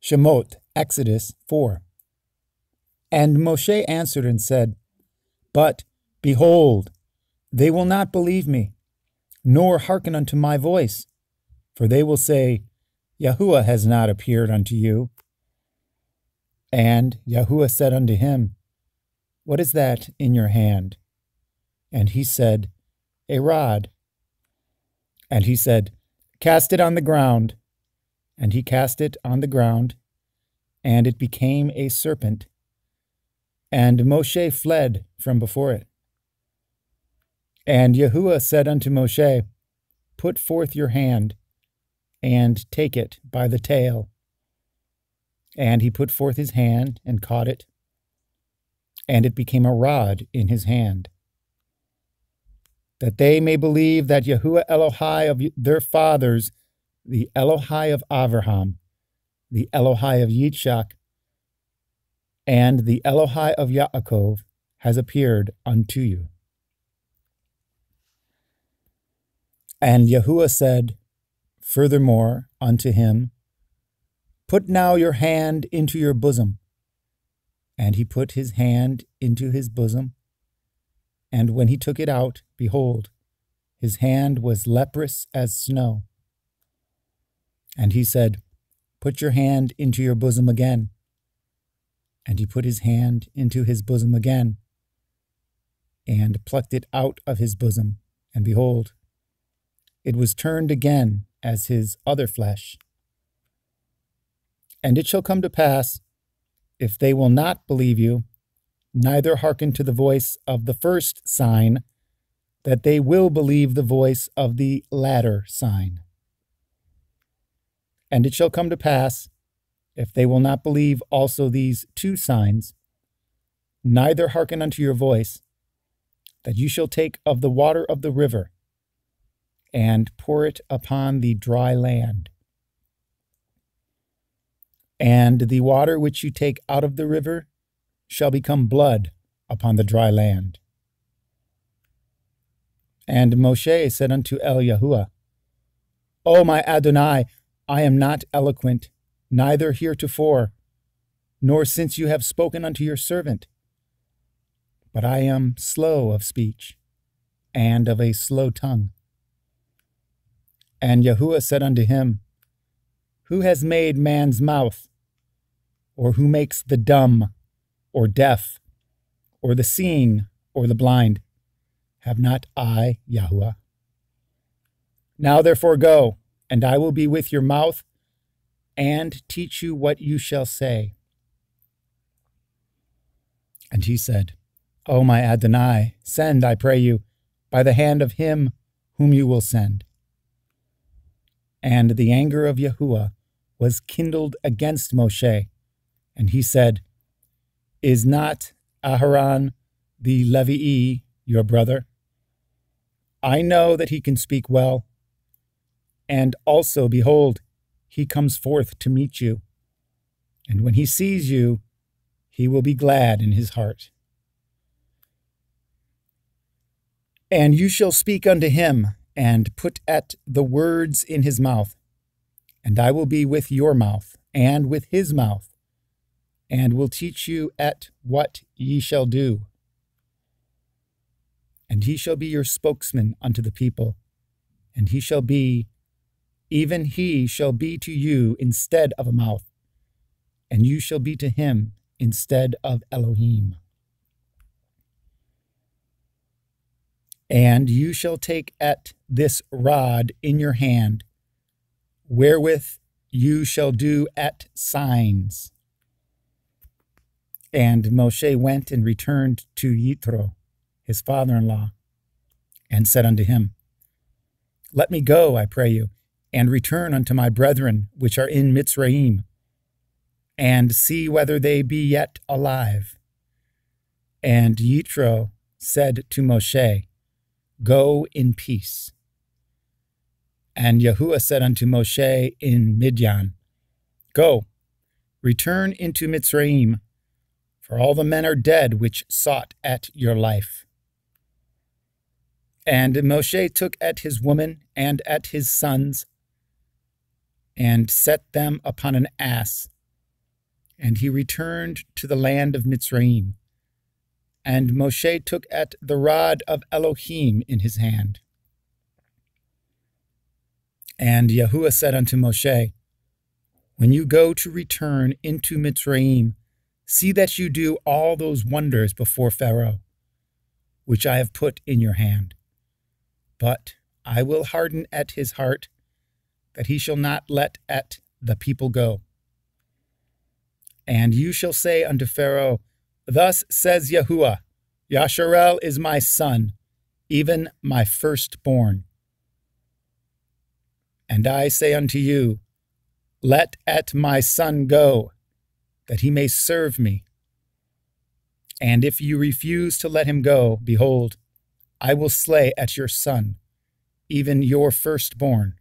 Shemot, Exodus 4. And Moshe answered and said, But, behold, they will not believe me, nor hearken unto my voice, for they will say, Yahuwah has not appeared unto you. And Yahuwah said unto him, What is that in your hand? And he said, A rod. And he said, Cast it on the ground. And he cast it on the ground, and it became a serpent. And Moshe fled from before it. And Yahuwah said unto Moshe, Put forth your hand, and take it by the tail. And he put forth his hand, and caught it, and it became a rod in his hand, that they may believe that Yahuwah Elohai of their fathers, the Elohai of Avraham, the Elohai of Yitzchak, and the Elohai of Yaakov has appeared unto you. And Yahuwah said furthermore unto him, Put now your hand into your bosom. And he put his hand into his bosom, and when he took it out, behold, his hand was leprous as snow. And he said, Put your hand into your bosom again. And he put his hand into his bosom again, and plucked it out of his bosom, and behold, it was turned again as his other flesh. And it shall come to pass, if they will not believe you, neither hearken to the voice of the first sign, that they will believe the voice of the latter sign. And it shall come to pass, if they will not believe also these two signs, neither hearken unto your voice, that you shall take of the water of the river, and pour it upon the dry land. And the water which you take out of the river shall become blood upon the dry land. And Moshe said unto Yahuwah, O my Adonai, I am not eloquent, neither heretofore, nor since you have spoken unto your servant. But I am slow of speech, and of a slow tongue. And Yahuwah said unto him, Who has made man's mouth? Or who makes the dumb, or deaf, or the seeing, or the blind? Have not I, Yahuwah? Now therefore go, and I will be with your mouth, and teach you what you shall say. And he said, O my Adonai, send, I pray you, by the hand of him whom you will send. And the anger of Yahuwah was kindled against Moshe, and he said, Is not Aharon the Levii your brother? I know that he can speak well. And also, behold, he comes forth to meet you. And when he sees you, he will be glad in his heart. And you shall speak unto him, and put at the words in his mouth. And I will be with your mouth, and with his mouth, and will teach you at what ye shall do. And he shall be your spokesman unto the people, and he shall be, even he shall be to you instead of a mouth, and you shall be to him instead of Elohim. And you shall take at this rod in your hand, wherewith you shall do at signs. And Moshe went and returned to Yitro, his father-in-law, and said unto him, Let me go, I pray you, and return unto my brethren which are in Mitzrayim, and see whether they be yet alive. And Yitro said to Moshe, Go in peace. And Yahuwah said unto Moshe in Midian, Go, return into Mitzrayim, for all the men are dead which sought at your life. And Moshe took at his woman and at his sons, and set them upon an ass, And he returned to the land of Mitzrayim. And Moshe took at the rod of Elohim in his hand. And Yahuwah said unto Moshe, when you go to return into Mitzrayim, see that you do all those wonders before Pharaoh, which I have put in your hand. But I will harden at his heart, that he shall not let at the people go. And you shall say unto Pharaoh, thus says Yahuwah, Yasharel is my son, even my firstborn. And I say unto you, let at my son go, that he may serve me. And if you refuse to let him go, behold, I will slay at your son, even your firstborn.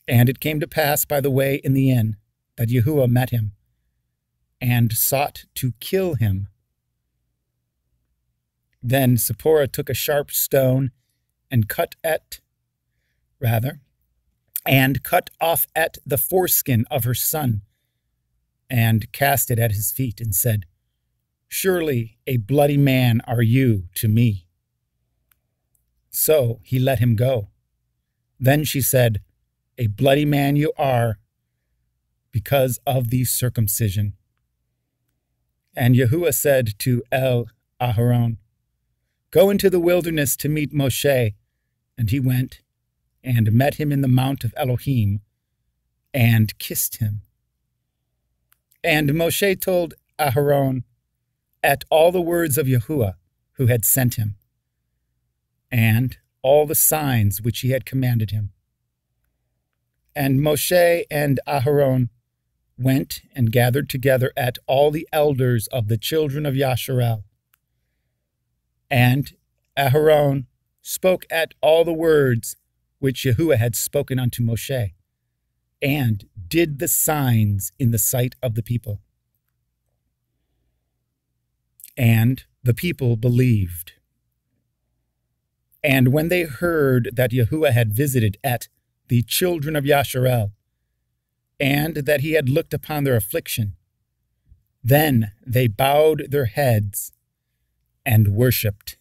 And it came to pass by the way in the inn, that Yahuwah met him, and sought to kill him. Then Zipporah took a sharp stone, and cut off at the foreskin of her son, and cast it at his feet, and said, surely a bloody man are you to me. So he let him go. Then she said, a bloody man you are, because of the circumcision. And Yahuwah said to Aharon, go into the wilderness to meet Moshe. And he went, and met him in the mount of Elohim, and kissed him. And Moshe told Aharon at all the words of Yahuwah, who had sent him, and all the signs which he had commanded him. And Moshe and Aharon went and gathered together at all the elders of the children of Yasharel. And Aharon spoke at all the words which Yahuwah had spoken unto Moshe, and did the signs in the sight of the people. And the people believed. And when they heard that Yahuwah had visited at the children of Yasharel, and that he had looked upon their affliction, then they bowed their heads and worshipped.